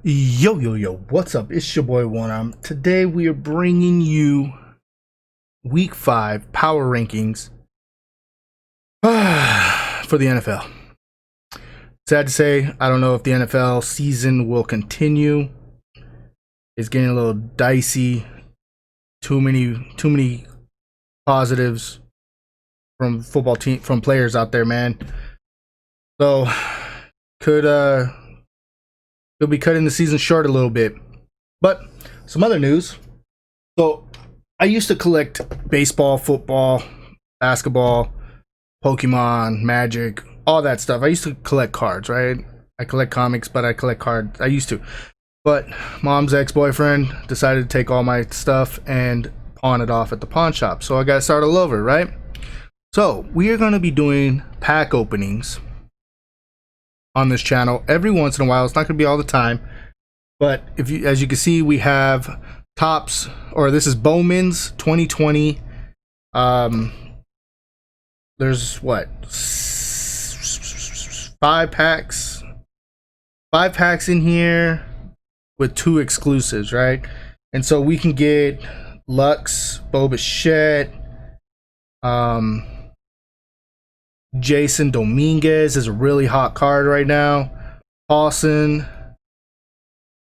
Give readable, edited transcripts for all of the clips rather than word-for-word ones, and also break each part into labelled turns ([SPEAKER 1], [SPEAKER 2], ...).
[SPEAKER 1] Yo, what's up? It's your boy One. Today we are bringing you Week 5 power rankings for the NFL. Sad to say, I don't know if the NFL season will continue. It's getting a little dicey. Too many positives from from players out there, man. So could be cutting the season short a little bit. But some other news. So I used to collect baseball, football, basketball, Pokemon, Magic, all that stuff. I used to collect cards, right? I collect comics, but I collect cards. I used to. But mom's ex-boyfriend decided to take all my stuff and pawn it off at the pawn shop. So I got to start all over, right? So we are going to be doing pack openings on this channel every once in a while. It's not going to be all the time, but as you can see, we have Topps, or this is Bowman's 2020. There's what, five packs in here with 2 exclusives, right? And so we can get Lux, Bo Bichette, Jason Dominguez is a really hot card right now. Paulson,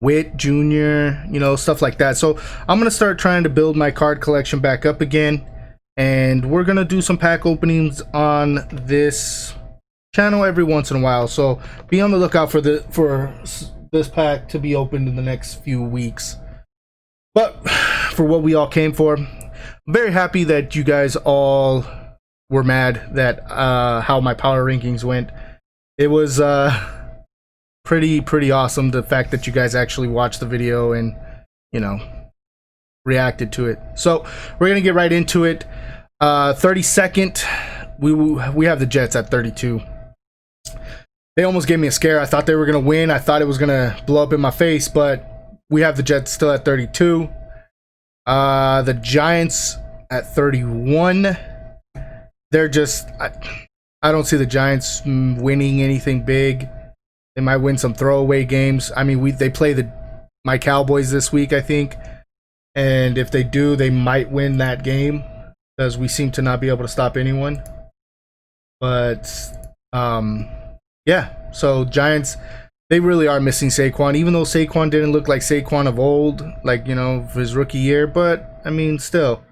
[SPEAKER 1] Witt Jr., stuff like that. So I'm going to start trying to build my card collection back up again. And we're going to do some pack openings on this channel every once in a while. So be on the lookout for this pack to be opened in the next few weeks. But for what we all came for, I'm very happy that you guys all were mad that how my power rankings went. It was pretty awesome, the fact that you guys actually watched the video and reacted to it. So we're gonna get right into it. 32nd, we have the Jets at 32. They almost gave me a scare. I thought they were gonna win. I thought it was gonna blow up in my face, but we have the Jets still at 32. The Giants at 31. They're just, I don't see the Giants winning anything big. They might win some throwaway games. I mean, they play my Cowboys this week, I think. And if they do, they might win that game, because we seem to not be able to stop anyone. But, yeah. So Giants, they really are missing Saquon. Even though Saquon didn't look like Saquon of old, like, for his rookie year. But, I mean, still,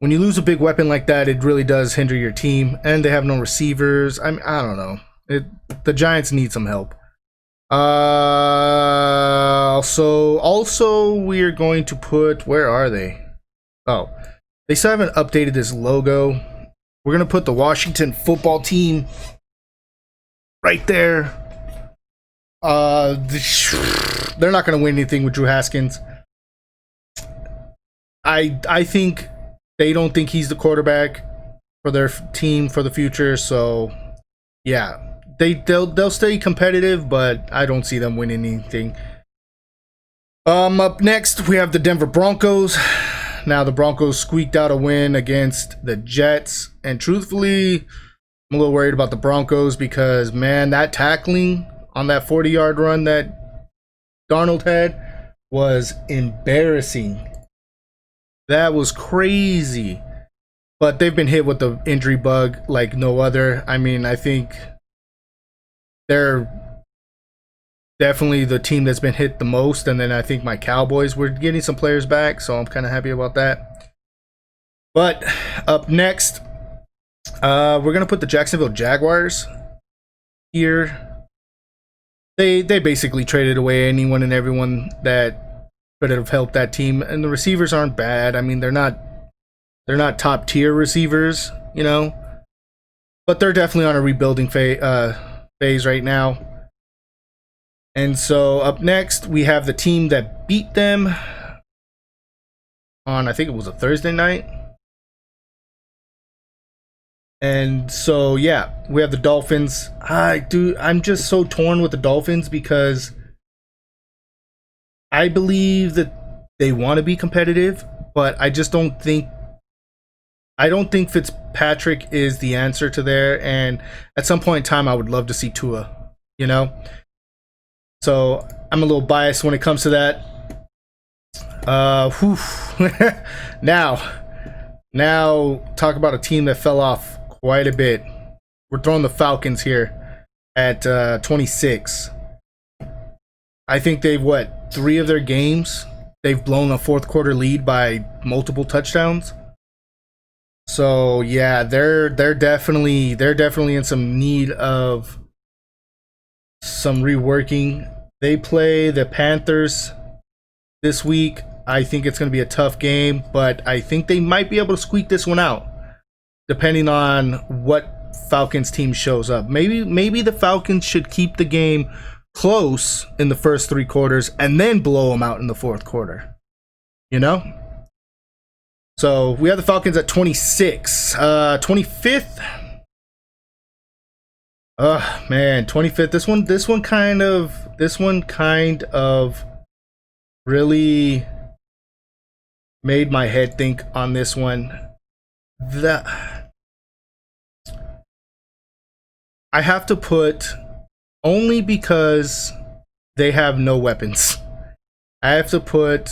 [SPEAKER 1] when you lose a big weapon like that, it really does hinder your team, and they have no receivers. I don't know. The Giants need some help. Also, we're going to put, where are they? Oh, they still haven't updated this logo. We're going to put the Washington football team right there. They're not going to win anything with Drew Haskins. I think they don't think he's the quarterback for their team for the future. So, yeah, they'll stay competitive, but I don't see them winning anything. Up next, we have the Denver Broncos. Now, the Broncos squeaked out a win against the Jets, and truthfully, I'm a little worried about the Broncos because, man, that tackling on that 40-yard run that Darnold had was embarrassing. That was crazy. But they've been hit with the injury bug like no other. I mean, I think they're definitely the team that's been hit the most. And then I think my Cowboys were getting some players back, so I'm kind of happy about that. But up next, we're going to put the Jacksonville Jaguars here. They basically traded away anyone and everyone that could have helped that team, and the receivers aren't bad. I mean, they're not top tier receivers, but they're definitely on a rebuilding phase right now. And so up next, we have the team that beat them on, I think it was a Thursday night. And so, yeah, we have the Dolphins. I'm just so torn with the Dolphins because I believe that they want to be competitive, but I just don't think Fitzpatrick is the answer to there. And at some point in time, I would love to see Tua, So I'm a little biased when it comes to that. Now talk about a team that fell off quite a bit. We're throwing the Falcons here at 26. I think they've, what, 3 of their games, they've blown a fourth quarter lead by multiple touchdowns. So yeah, they're definitely in some need of some reworking. They play the Panthers this week. I think it's going to be a tough game, but I think they might be able to squeak this one out, depending on what Falcons team shows up. Maybe the Falcons should keep the game close in the first 3 quarters and then blow them out in the fourth quarter. You know? So we have the Falcons at 26. 25th. Oh man, 25th. This one kind of really made my head think on this one. I have to put, only because they have no weapons, I have to put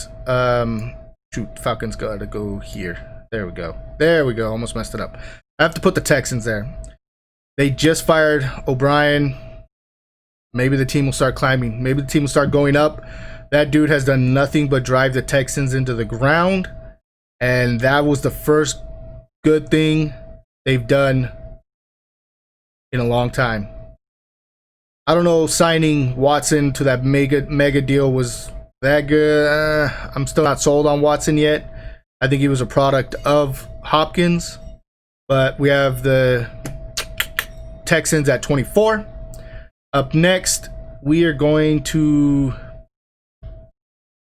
[SPEAKER 1] shoot, Falcons gotta go here. There we go. Almost messed it up. I have to put the Texans there. They just fired O'Brien. Maybe the team will start climbing. Maybe the team will start going up. That dude has done nothing but drive the Texans into the ground. And that was the first good thing they've done in a long time. I don't know, signing Watson to that mega deal was that good. I'm still not sold on Watson yet. I think he was a product of Hopkins. But we have the Texans at 24. Up next, we are going to,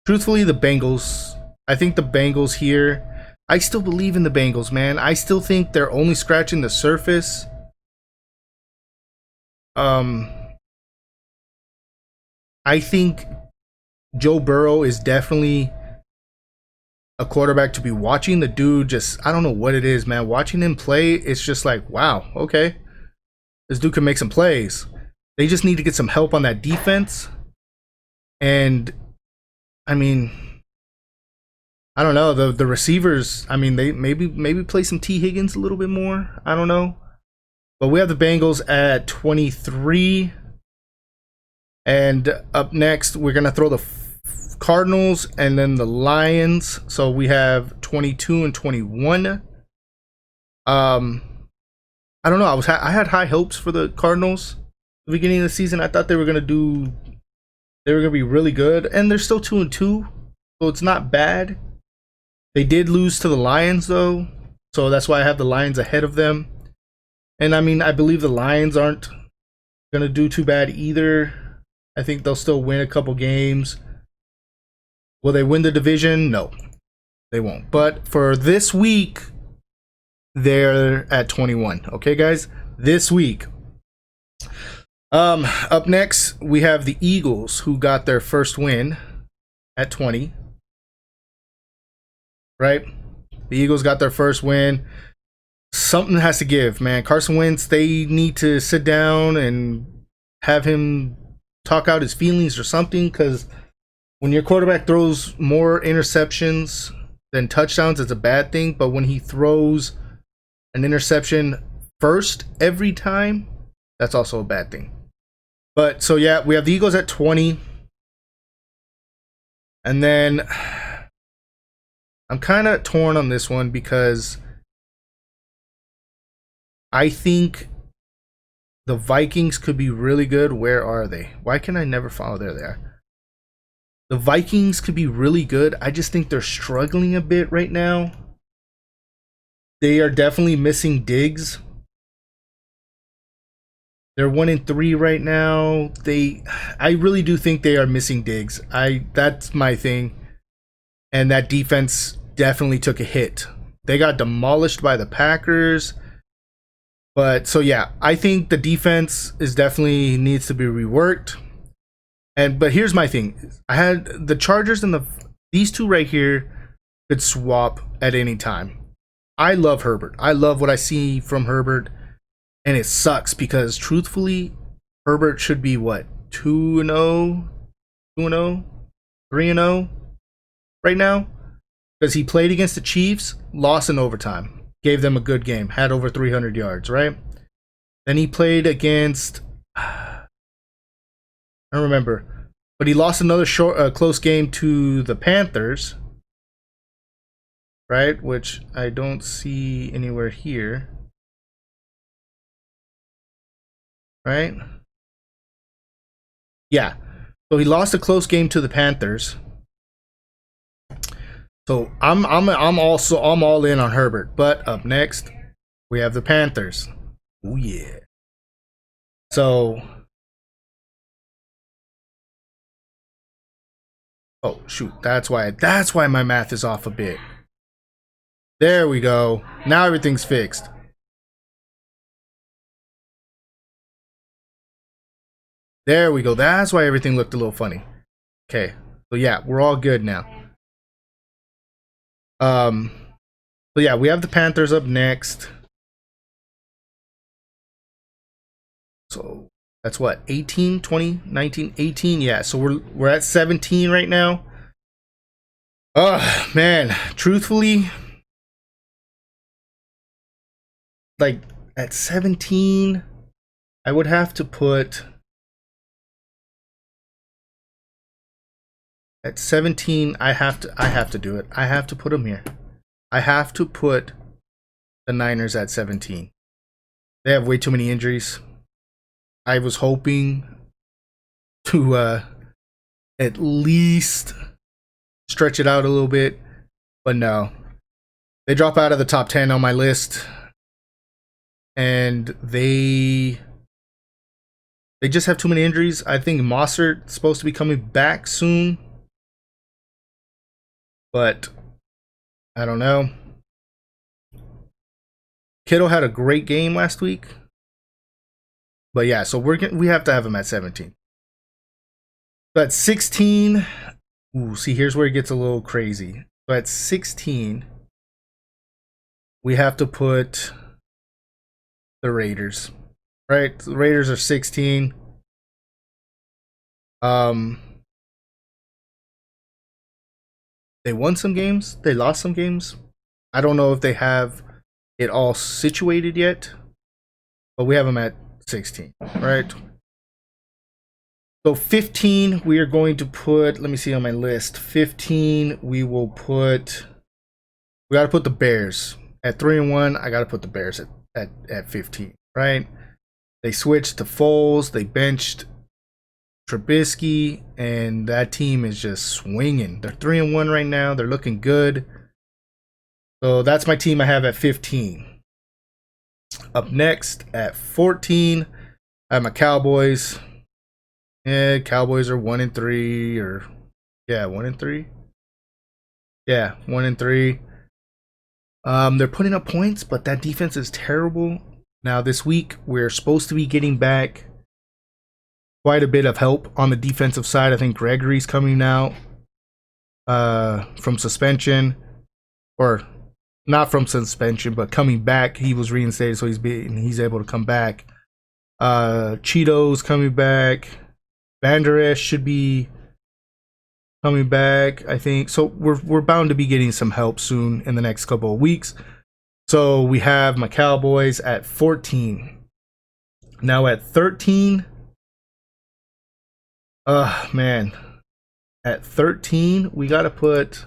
[SPEAKER 1] truthfully, the Bengals. I think the Bengals here, I still believe in the Bengals, man. I still think they're only scratching the surface. I think Joe Burrow is definitely a quarterback to be watching. The dude just, I don't know what it is, man. Watching him play, it's just like, wow, okay. This dude can make some plays. They just need to get some help on that defense. And, I mean, I don't know, the receivers, I mean, they maybe play some T. Higgins a little bit more. I don't know. But we have the Bengals at 23. And up next, we're going to throw the Cardinals and then the Lions. So we have 22 and 21. I don't know. I had high hopes for the Cardinals at the beginning of the season. I thought they were going to be really good, and they're still 2 and 2. So it's not bad. They did lose to the Lions though. So that's why I have the Lions ahead of them. And I mean, I believe the Lions aren't going to do too bad either. I think they'll still win a couple games. Will they win the division? No, they won't. But for this week, they're at 21. Okay, guys? This week. Up next, we have the Eagles, who got their first win at 20. Right? The Eagles got their first win. Something has to give, man. Carson Wentz, they need to sit down and have him talk out his feelings or something, because when your quarterback throws more interceptions than touchdowns, it's a bad thing. But when he throws an interception first every time, that's also a bad thing. But so yeah, we have the Eagles at 20. And then I'm kind of torn on this one because I think the Vikings could be really good. Where are they? Why can I never follow? There they are. The Vikings could be really good. I just think they're struggling a bit right now. They are definitely missing Diggs. They're 1-3 right now. I really do think they are missing Diggs. That's my thing. And that defense definitely took a hit. They got demolished by the Packers. But so yeah, I think the defense is definitely needs to be reworked. But here's my thing. I had the Chargers and these two right here could swap at any time. I love Herbert. I love what I see from Herbert. And it sucks because truthfully, Herbert should be what? 2-0, 2-0, 3-0 right now, because he played against the Chiefs, lost in overtime, gave them a good game, had over 300 yards, right? Then he played against, I don't remember, but he lost another close game to the Panthers, right? Which I don't see anywhere here, right? Yeah. So he lost a close game to the Panthers. So I'm all in on Herbert. But up next, we have the Panthers. Oh yeah. So, oh shoot, that's why my math is off a bit. There we go. Now everything's fixed. There we go. That's why everything looked a little funny. Okay. So yeah, we're all good now. So yeah, we have the Panthers up next. So that's what, 18, 20, 19, 18. Yeah, so we're at 17 right now. Oh man, truthfully, like at 17, I would have to put at 17, I have to do it. I have to put them here. I have to put the Niners at 17. They have way too many injuries. I was hoping to at least stretch it out a little bit, but no. They drop out of the top 10 on my list, and they just have too many injuries. I think Mostert is supposed to be coming back soon, but I don't know. Kittle had a great game last week, but yeah, so we have to have him at 17. But 16, ooh, see, here's where it gets a little crazy. So at 16, we have to put the Raiders, right? The Raiders are 16. They won some games. They lost some games. I don't know if they have it all situated yet, but we have them at 16, right? So 15, we are going to put, let me see on my list. 15, we got to put the Bears at 3-1. I got to put the Bears at 15, right? They switched to Foles. They benched Trubisky, and that team is just swinging. They're 3-1 right now. They're looking good. So that's my team I have at 15. Up next at 14, I have my Cowboys. Yeah, Cowboys are 1-3, or yeah, 1-3. Yeah, 1-3. They're putting up points, but that defense is terrible. Now this week we're supposed to be getting back quite a bit of help on the defensive side. I think Gregory's coming out from suspension, or not from suspension, but coming back. He was reinstated, so he's able to come back. Cheeto's coming back. Vander Esch should be coming back, I think. So we're bound to be getting some help soon in the next couple of weeks. So we have my Cowboys at 14. Now at 13, man. At 13, we gotta put,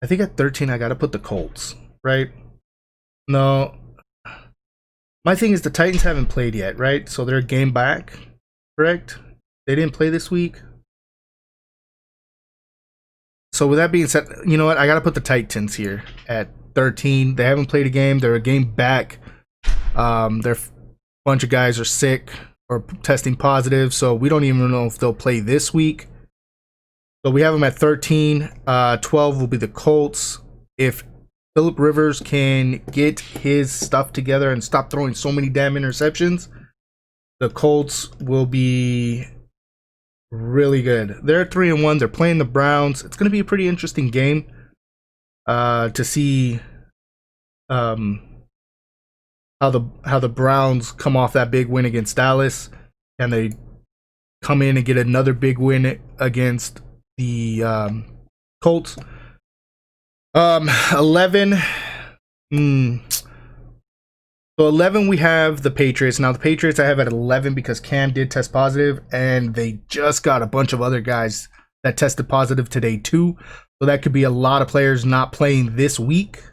[SPEAKER 1] I think at 13 I gotta put the Colts, right? No. My thing is the Titans haven't played yet, right? So they're a game back, correct? They didn't play this week. So with that being said, you know what? I gotta put the Titans here at 13. They haven't played a game. They're a game back. Their bunch of guys are sick or testing positive, so we don't even know if they'll play this week. So we have them at 13. 12 will be the Colts. If Phillip Rivers can get his stuff together and stop throwing so many damn interceptions, the Colts will be really good. They're 3-1. They're playing the Browns. It's going to be a pretty interesting game to see how the Browns come off that big win against Dallas, and they come in and get another big win against the Colts. 11. So 11, we have the Patriots. Now the Patriots I have at 11 because Cam did test positive, and they just got a bunch of other guys that tested positive today too. So that could be a lot of players not playing this week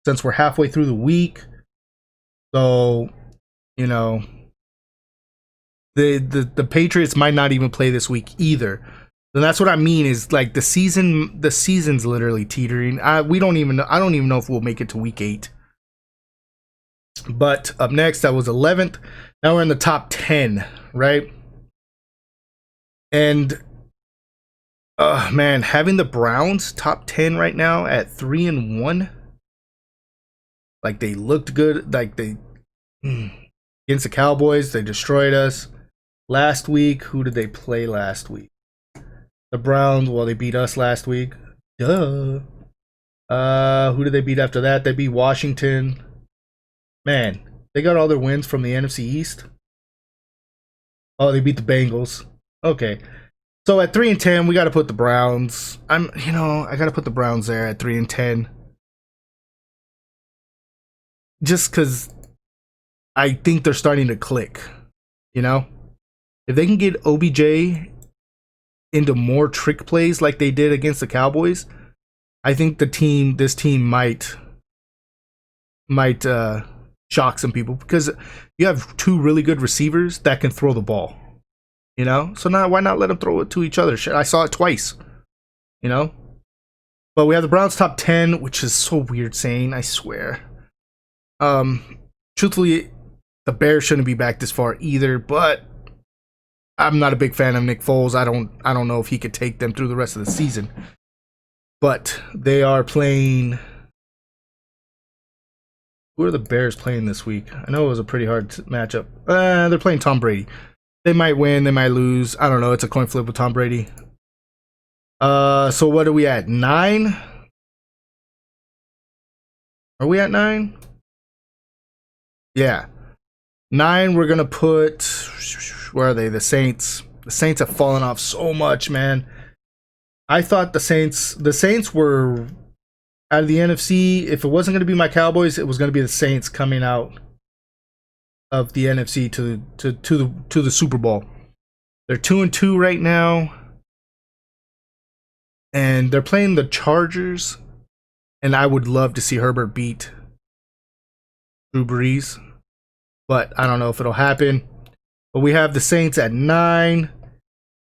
[SPEAKER 1] since we're halfway through the week. So, you know, the Patriots might not even play this week either. And that's what I mean is like the season's literally teetering. I don't even know if we'll make it to week 8. But up next, that was 11th. Now we're in the top 10, right? And man, having the Browns top 10 right now at 3-1, like they looked good. Like they against the Cowboys, they destroyed us last week. Who did they play last week? The Browns. Well, they beat us last week. Duh. Who did they beat after that? They beat Washington. Man, they got all their wins from the NFC East. Oh, they beat the Bengals. Okay. So at 3-10, we got to put the Browns. I got to put the Browns there at 3-10. Just because I think they're starting to click. You know? If they can get OBJ into more trick plays like they did against the Cowboys, I think this team might shock some people because you have 2 really good receivers that can throw the ball, you know. So now why not let them throw it to each other? Shit, I saw it twice, you know. But we have the Browns top 10, which is so weird saying. I swear. Truthfully, the Bears shouldn't be back this far either. But I'm not a big fan of Nick Foles. I don't know if he could take them through the rest of the season. But they are playing. Who are the Bears playing this week? I know it was a pretty hard matchup. They're playing Tom Brady. They might win, they might lose. I don't know. It's a coin flip with Tom Brady. So what are we at? 9? Are we at 9? Yeah. 9, we're going to put... Where are they? The Saints. The Saints have fallen off so much, man. I thought the Saints were... out of the NFC, if it wasn't going to be my Cowboys, it was going to be the Saints coming out of the NFC to the Super Bowl. They're 2-2 right now, and they're playing the Chargers. And I would love to see Herbert beat Drew Brees, but I don't know if it'll happen. But we have the Saints at 9.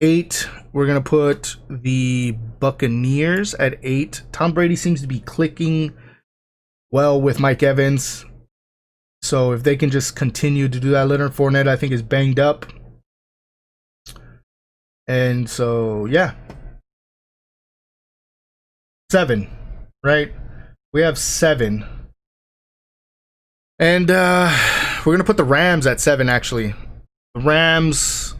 [SPEAKER 1] 8, we're going to put the Buccaneers at 8. Tom Brady seems to be clicking well with Mike Evans. So if they can just continue to do that, Leonard Fournette, I think, is banged up. And so, yeah. 7, right? We have 7. And we're going to put the Rams at 7, actually. The Rams...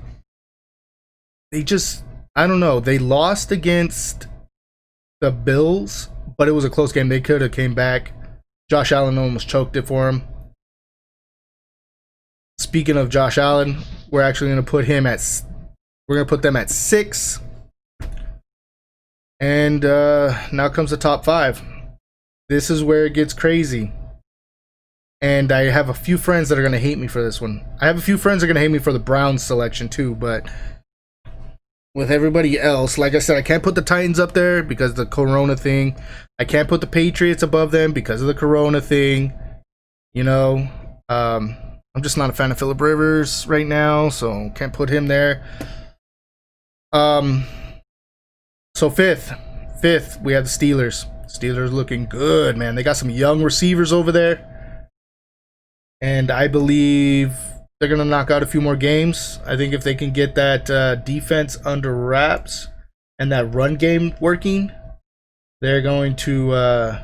[SPEAKER 1] they just, I don't know. They lost against the Bills, but it was a close game. They could have came back. Josh Allen almost choked it for him. Speaking of Josh Allen, we're actually going to put him at, we're going to put them at 6. And now comes the top 5. This is where it gets crazy. And I have a few friends that are going to hate me for this one. I have a few friends that are going to hate me for the Browns selection too, but with everybody else, like I said, I can't put the Titans up there because of the Corona thing. I can't put the Patriots above them because of the Corona thing. You know, I'm just not a fan of Phillip Rivers right now, so can't put him there. So fifth, we have the Steelers. Steelers looking good, man. They got some young receivers over there. And I believe they're going to knock out a few more games. I think if they can get that defense under wraps and that run game working, they're going to,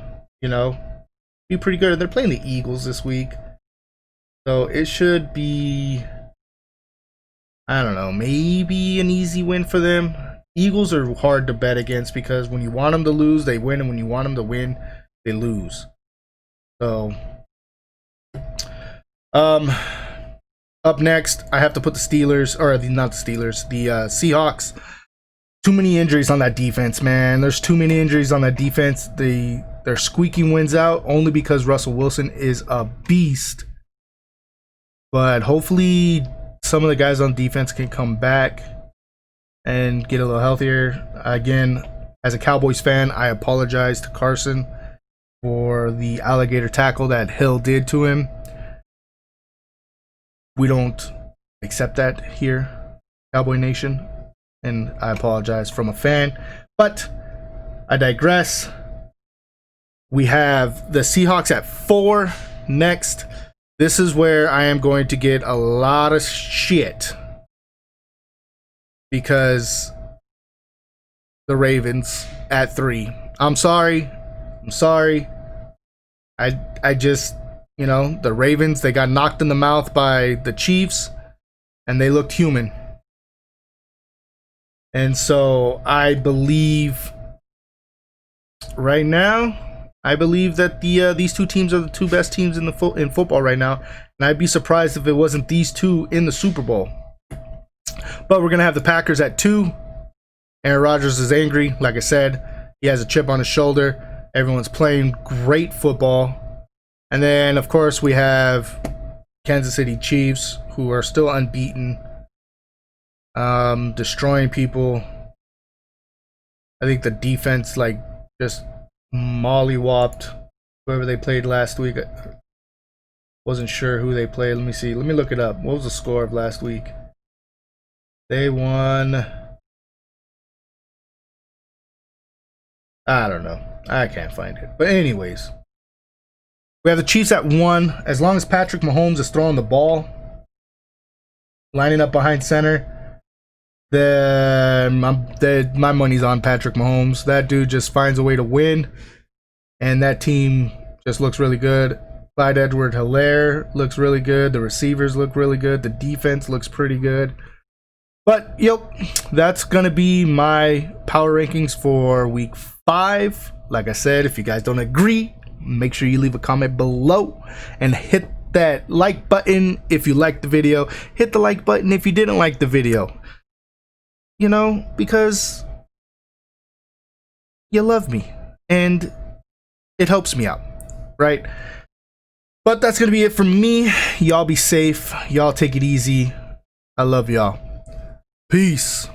[SPEAKER 1] be pretty good. They're playing the Eagles this week. So it should be, I don't know, maybe an easy win for them. Eagles are hard to bet against because when you want them to lose, they win. And when you want them to win, they lose. So, Up next, I have to put the Steelers, or not the Steelers, the Seahawks. Too many injuries on that defense, man. There's too many injuries on that defense. They're squeaking wins out only because Russell Wilson is a beast. But hopefully some of the guys on defense can come back and get a little healthier. Again, as a Cowboys fan, I apologize to Carson for the alligator tackle that Hill did to him. We don't accept that here, Cowboy Nation, and I apologize from a fan, but I digress. We have the Seahawks at 4 next. This is where I am going to get a lot of shit because the Ravens at 3. I'm sorry. I just, you know, the Ravens, they got knocked in the mouth by the Chiefs and they looked human. And so I believe right now, that these two teams are the two best teams in football right now, and I'd be surprised if it wasn't these two in the Super Bowl. But we're gonna have the Packers at 2. Aaron Rodgers is angry, like I said. He has a chip on his shoulder. Everyone's playing great football, and then of course we have Kansas City Chiefs, who are still unbeaten, destroying people. I think the defense just mollywopped whoever they played last week. Wasn't sure who they played. Let me see. Let me look it up. What was the score of last week? They won. I don't know. I can't find it. But anyways, we have the Chiefs at 1. As long as Patrick Mahomes is throwing the ball, lining up behind center, then my money's on Patrick Mahomes. That dude just finds a way to win, and that team just looks really good. Clyde Edwards-Helaire looks really good. The receivers look really good. The defense looks pretty good. But yep, that's gonna be my power rankings for week 5. Like I said, if you guys don't agree, make sure you leave a comment below and hit that like button if you liked the video. Hit the like button if you didn't like the video. You know, because you love me and it helps me out, right? But that's gonna be it from me. Y'all be safe. Y'all take it easy. I love y'all. Peace.